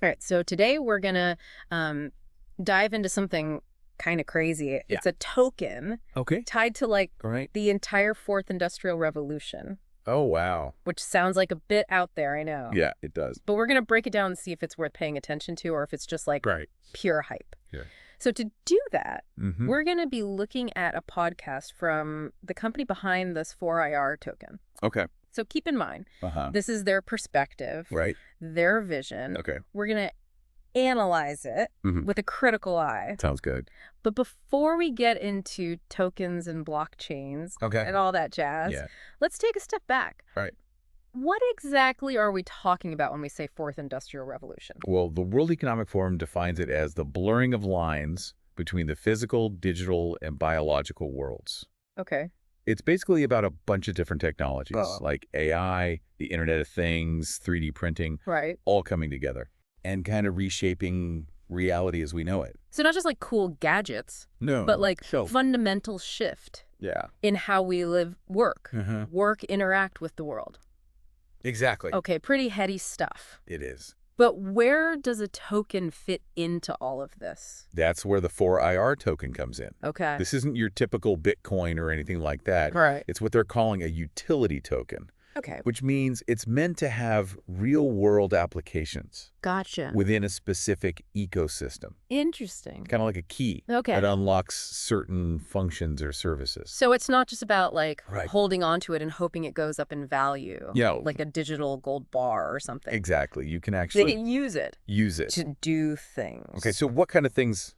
All right, so today we're gonna dive into something kind of crazy. Yeah. It's a token Okay. tied to like All right. the entire Fourth Industrial Revolution, Oh, wow. which sounds like a bit out there, I know. Yeah, it does. But we're gonna break it down and see if it's worth paying attention to or if it's just like Right. pure hype. Yeah. So to do that, Mm-hmm. we're gonna be looking at a podcast from the company behind this 4IR token. Okay. So keep in mind, Uh-huh. this is their perspective, Right. their vision. Okay. We're gonna analyze it Mhm. with a critical eye. Sounds good. But before we get into tokens and blockchains Okay. and all that jazz, Yeah. let's take a step back. Right. What exactly are we talking about when we say Fourth Industrial Revolution? Well, the World Economic Forum defines it as the blurring of lines between the physical, digital, and biological worlds. Okay. It's basically about a bunch of different technologies Oh. like AI, the Internet of Things, 3D printing, Right. all coming together and kind of reshaping reality as we know it. So not just like cool gadgets, No. but like So, fundamental shift yeah. in how we live, work, Uh-huh. work, interact with the world. Exactly. Okay, pretty heady stuff. It is. But where does a token fit into all of this? That's where the 4IR token comes in. Okay. This isn't your typical Bitcoin or anything like that. Right. It's what they're calling a utility token, Okay. which means it's meant to have real-world applications Gotcha. within a specific ecosystem, Interesting. kind of like a key Okay. that unlocks certain functions or services. So it's not just about like Right. holding on to it and hoping it goes up in value. Yeah. Like a digital gold bar or something. Exactly. You can They actually can use it use it. to do things. Okay, so what kind of things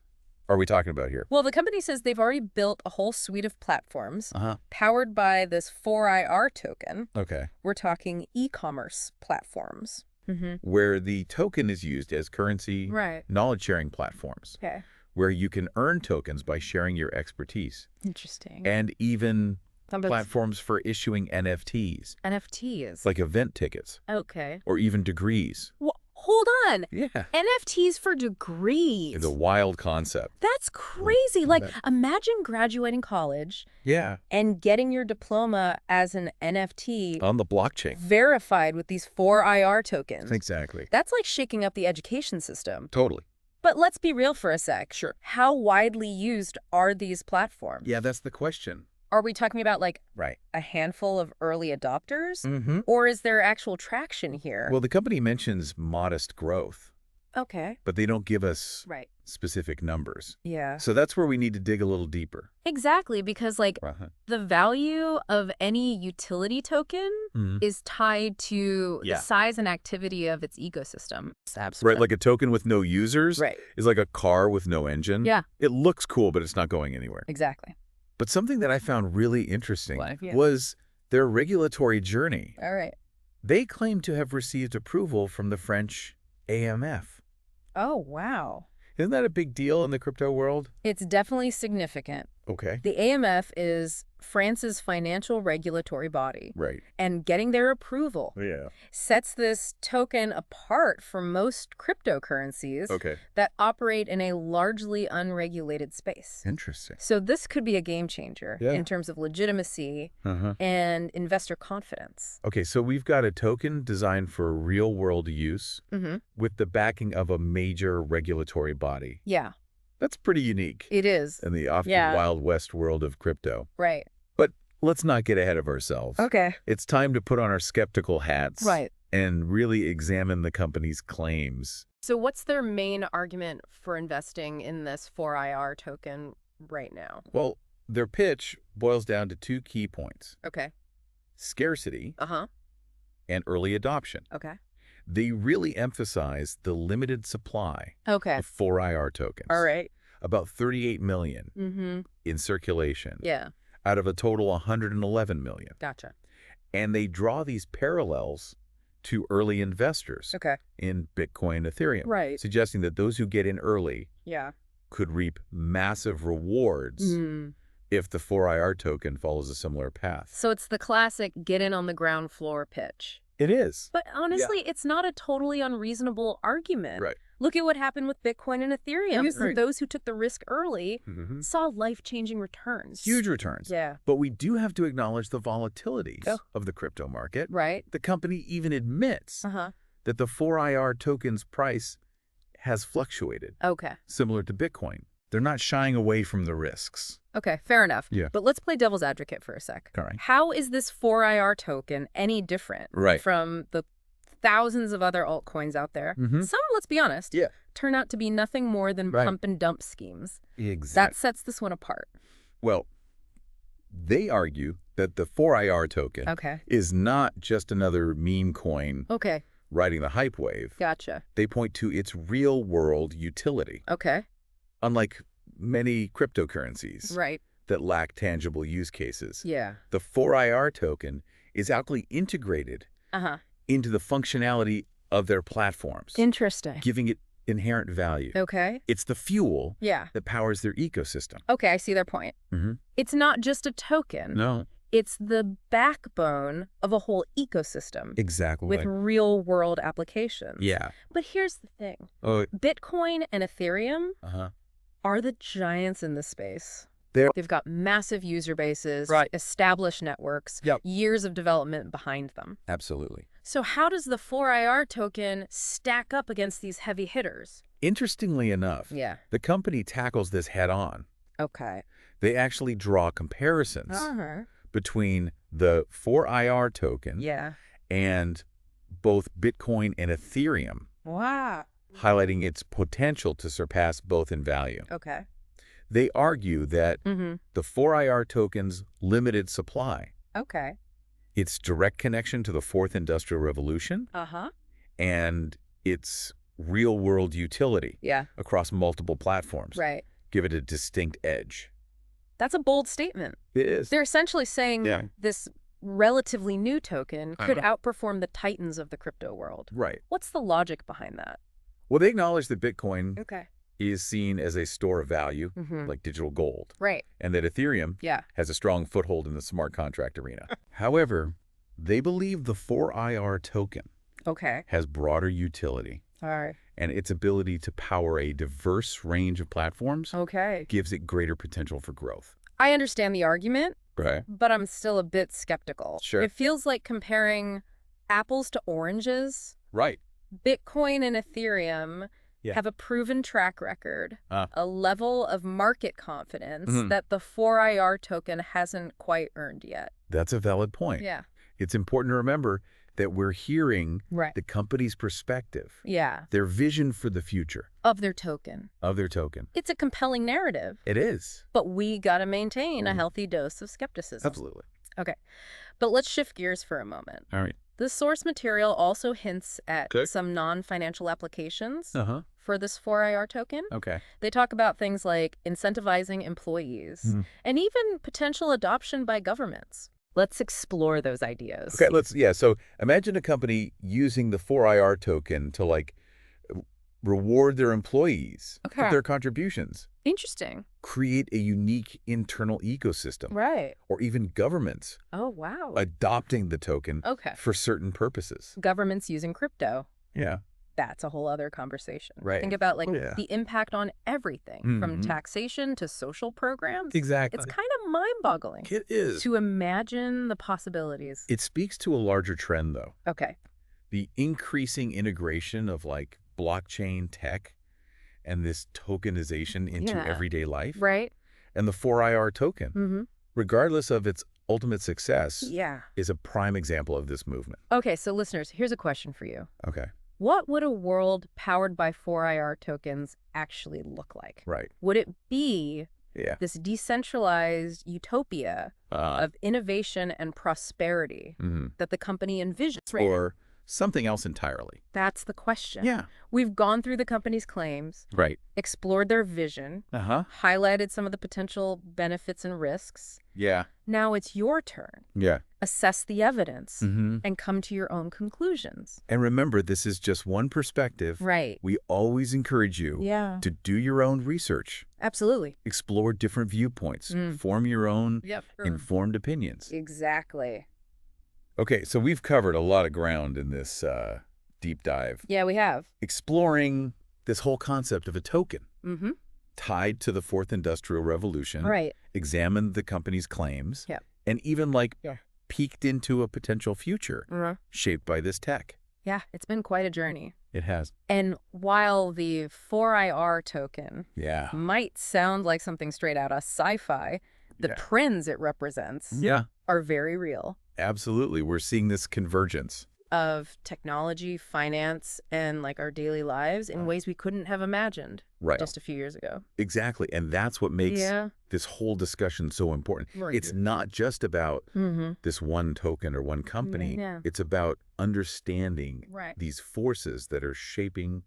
are we talking about here? Well, the company says they've already built a whole suite of platforms Uh-huh. powered by this 4IR token. Okay. We're talking e-commerce platforms. Mm-hmm. Where the token is used as currency, Right. knowledge-sharing platforms, Okay. where you can earn tokens by sharing your expertise, Interesting. and even Some of platforms for issuing NFTs, NFTs. like event tickets, Okay. or even degrees. Hold on. Yeah. NFTs for degrees. It's a wild concept. That's crazy. Like, That- imagine graduating college Yeah. and getting your diploma as an NFT On the blockchain. verified with these 4IR tokens. Exactly. That's like shaking up the education system. Totally. But let's be real for a sec. Sure. How widely used are these platforms? Yeah, that's the question. Are we talking about like Right. a handful of early adopters? Mm-hmm. Or is there actual traction here? Well, the company mentions modest growth, okay. but they don't give us Right. specific numbers. Yeah. So that's where we need to dig a little deeper. Exactly, because like Uh-huh. the value of any utility token Mhm. is tied to Yeah. the size and activity of its ecosystem. Right, like a token with no users Right. is like a car with no engine. Yeah. It looks cool, but it's not going anywhere. Exactly. But something that I found really interesting Yeah. was their regulatory journey. All right. They claim to have received approval from the French AMF. Oh, wow. Isn't that a big deal in the crypto world? It's definitely significant. Okay. The AMF is France's financial regulatory body, Right. and getting their approval Yeah. sets this token apart from most cryptocurrencies Okay. that operate in a largely unregulated space. Interesting. So this could be a game changer Yeah. in terms of legitimacy Uh-huh. and investor confidence. Okay, so we've got a token designed for real-world use Mm-hmm. with the backing of a major regulatory body. Yeah, That's pretty unique it is. in the often Yeah. Wild West world of crypto. Right. But let's not get ahead of ourselves. Okay. It's time to put on our skeptical hats Right. and really examine the company's claims. So what's their main argument for investing in this 4IR token right now? Well, their pitch boils down to two key points: Okay. scarcity Uh-huh. and early adoption. Okay. They really emphasize the limited supply Okay. of 4IR tokens. All right. About 38 million Mm-hmm. in circulation Yeah. out of a total 111 million. Gotcha. And they draw these parallels to early investors Okay. in Bitcoin, Ethereum, Right. suggesting that those who get in early Yeah. could reap massive rewards Mm. if the 4IR token follows a similar path. So it's the classic get in on the ground floor pitch. It is. But honestly, it's not a totally unreasonable argument. Right. Look at what happened with Bitcoin and Ethereum. Yes, right. Those who took the risk early Mhm. saw life-changing returns. Huge returns. Yeah. But we do have to acknowledge the volatilities Oh. of the crypto market. Right. The company even admits Uh-huh. that the 4IR token's price has fluctuated, Okay. similar to Bitcoin. They're not shying away from the risks. Okay, fair enough. Yeah. But let's play devil's advocate for a sec. All right. How is this 4IR token any different Right. from the thousands of other altcoins out there? Mhm. Some, let's be honest, Yeah. turn out to be nothing more than Right. pump and dump schemes. Exactly. That sets this one apart. Well, they argue that the 4IR token Okay. is not just another meme coin Okay, riding the hype wave. gotcha. They point to its real-world utility, Okay, unlike many cryptocurrencies right. that lack tangible use cases. Yeah. The 4IR token is actually integrated Uh-huh. into the functionality of their platforms, Interesting. giving it inherent value. Okay. It's the fuel Yeah. that powers their ecosystem. Okay, I see their point. Mhm. It's not just a token. No, It's the backbone of a whole ecosystem exactly. with real-world applications. Yeah. But here's the thing. Oh, Bitcoin and Ethereum uh-huh. are the giants in this space. They're- They've got massive user bases, Right. established networks, Yep. years of development behind them. Absolutely. So how does the 4IR token stack up against these heavy hitters? Interestingly enough, Yeah. the company tackles this head-on. Okay. They actually draw comparisons Uh-huh. between the 4IR token Yeah. and both Bitcoin and Ethereum, Wow. highlighting its potential to surpass both in value. Okay. They argue that Mm-hmm. the 4IR token's limited supply, Okay. its direct connection to the Fourth Industrial Revolution, Uh-huh. and its real-world utility Yeah. across multiple platforms Right. give it a distinct edge. That's a bold statement. It is. They're essentially saying Yeah. this relatively new token could outperform the titans of the crypto world. Right. What's the logic behind that? Well, they acknowledge that Bitcoin Okay. is seen as a store of value, Mm-hmm. like digital gold, Right. and that Ethereum Yeah. has a strong foothold in the smart contract arena. However, they believe the 4IR token Okay. has broader utility, All right. and its ability to power a diverse range of platforms Okay. gives it greater potential for growth. I understand the argument, Right. but I'm still a bit skeptical. Sure. It feels like comparing apples to oranges. Right. Bitcoin and Ethereum Yeah. have a proven track record, Ah. a level of market confidence Mhm. that the 4IR token hasn't quite earned yet. That's a valid point. Yeah. It's important to remember that we're hearing Right. the company's perspective, Yeah. their vision for the future Of their token. of their token. It's a compelling narrative, It is. but we got to maintain a healthy dose of skepticism. Absolutely. Okay. But let's shift gears for a moment. All right. The source material also hints at Okay. some non-financial applications Uh-huh. for this 4IR token. Okay. They talk about things like incentivizing employees Mhm. and even potential adoption by governments. Let's explore those ideas. Okay, so imagine a company using the 4IR token to reward their employees for Okay. their contributions, Interesting. create a unique internal ecosystem, Right. or even governments Oh, wow. adopting the token Okay. for certain purposes. Governments using crypto. Yeah. That's a whole other conversation. Right. Think about Oh, yeah. the impact on everything from Mhm. taxation to social programs. Exactly. It's kind of mind-boggling It is. to imagine the possibilities. It speaks to a larger trend, though. Okay. The increasing integration of blockchain tech and this tokenization into Yeah. everyday life. Right? And the 4IR token, Mm-hmm. regardless of its ultimate success, Yeah. is a prime example of this movement. Okay, so listeners, here's a question for you. Okay. What would a world powered by 4IR tokens actually look like? Right. Would it be Yeah. this decentralized utopia of innovation and prosperity mhm. that the company envisions? Or something else entirely. That's the question. Yeah. We've gone through the company's claims, Right. explored their vision, Uh-huh. highlighted some of the potential benefits and risks. Yeah. Now it's your turn. Yeah. Assess the evidence Mm-hmm. and come to your own conclusions. And remember, this is just one perspective. Right. We always encourage you Yeah. to do your own research, Absolutely. explore different viewpoints, Mm. form your own Yep. informed opinions. Exactly. Okay, so we've covered a lot of ground in this deep dive, Yeah, we have. exploring this whole concept of a token Mm-hmm. tied to the Fourth Industrial Revolution, Right. examined the company's claims, Yep. and even peeked into a potential future Uh-huh. shaped by this tech. Yeah, it's been quite a journey. It has. And while the 4IR token Yeah. might sound like something straight out of sci-fi, the Yeah. trends it represents Yeah. are very real. Absolutely. We're seeing this convergence. Of technology, finance, and like our daily lives in ways we couldn't have imagined Right. just a few years ago. Exactly. And that's what makes Yeah. this whole discussion so important. Right. It's not just about Mm-hmm. this one token or one company. Yeah. It's about understanding Right. these forces that are shaping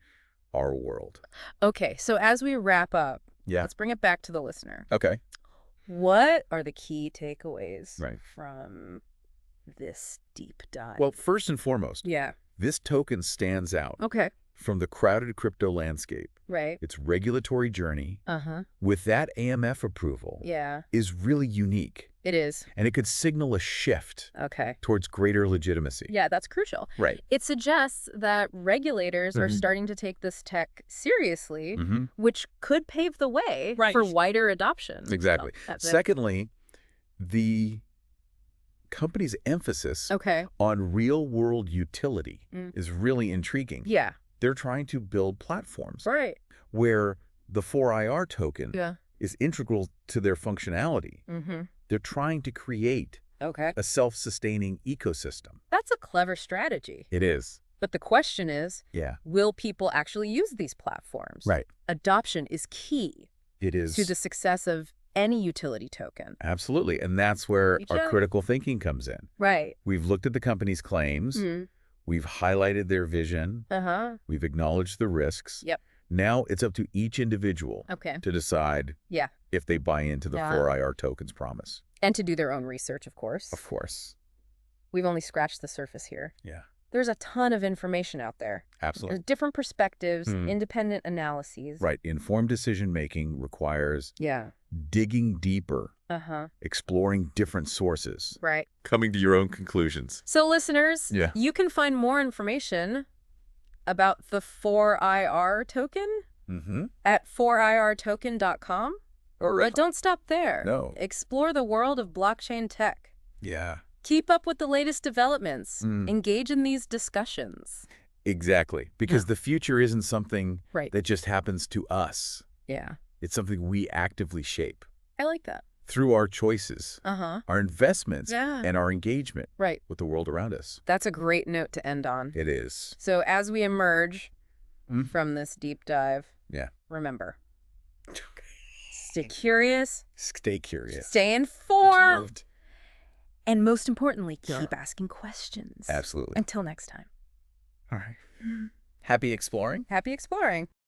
our world. Okay, so as we wrap up, Yeah. let's bring it back to the listener. Okay. What are the key takeaways Right. from this deep dive? Well, first and foremost, yeah. this token stands out Okay. from the crowded crypto landscape. Right. Its regulatory journey Uh-huh. with that AMF approval Yeah, is really unique, it is. and it could signal a shift Okay. towards greater legitimacy. Yeah, that's crucial. Right. It suggests that regulators are Mhm. starting to take this tech seriously, Mm-hmm. which could pave the way Right. for wider adoption. Exactly. So, that's it. Secondly, the company's emphasis Okay. on real-world utility Mm. is really intriguing. Yeah. They're trying to build platforms Right. where the 4IR token Yeah. is integral to their functionality. Mm-hmm. They're trying to create Okay. a self-sustaining ecosystem. That's a clever strategy. It is. But the question is, Yeah. will people actually use these platforms? Right. Adoption is key It is. to the success of any utility token. Absolutely. And that's where Reach our out. critical thinking comes in. Right. We've looked at the company's claims. Mm. We've highlighted their vision. Uh-huh. We've acknowledged the risks. Yep. Now it's up to each individual Okay. to decide Yeah. if they buy into the Yeah. 4IR token's promise. And to do their own research, of course. Of course. We've only scratched the surface here. Yeah. There's a ton of information out there. Absolutely. There's different perspectives, Hmm. independent analyses. Right. Informed decision-making requires Yeah. digging deeper, Uh-huh. exploring different sources, Right. coming to your own conclusions. So listeners, Yeah. you can find more information about the 4IR token Mm-hmm. at 4irtoken.com. But don't stop there. No. Explore the world of blockchain tech. Yeah. Keep up with the latest developments. Mm. Engage in these discussions. Exactly. Because the future isn't something Right. that just happens to us. Yeah. It's something we actively shape I like that. through our choices, Uh-huh. our investments, Yeah. and our engagement Right. with the world around us. That's a great note to end on. It is. So as we emerge Mm. from this deep dive, Yeah. remember, stay curious, Stay curious. stay informed, and most importantly, keep asking questions. Absolutely. Until next time. All right. Happy exploring. Happy exploring.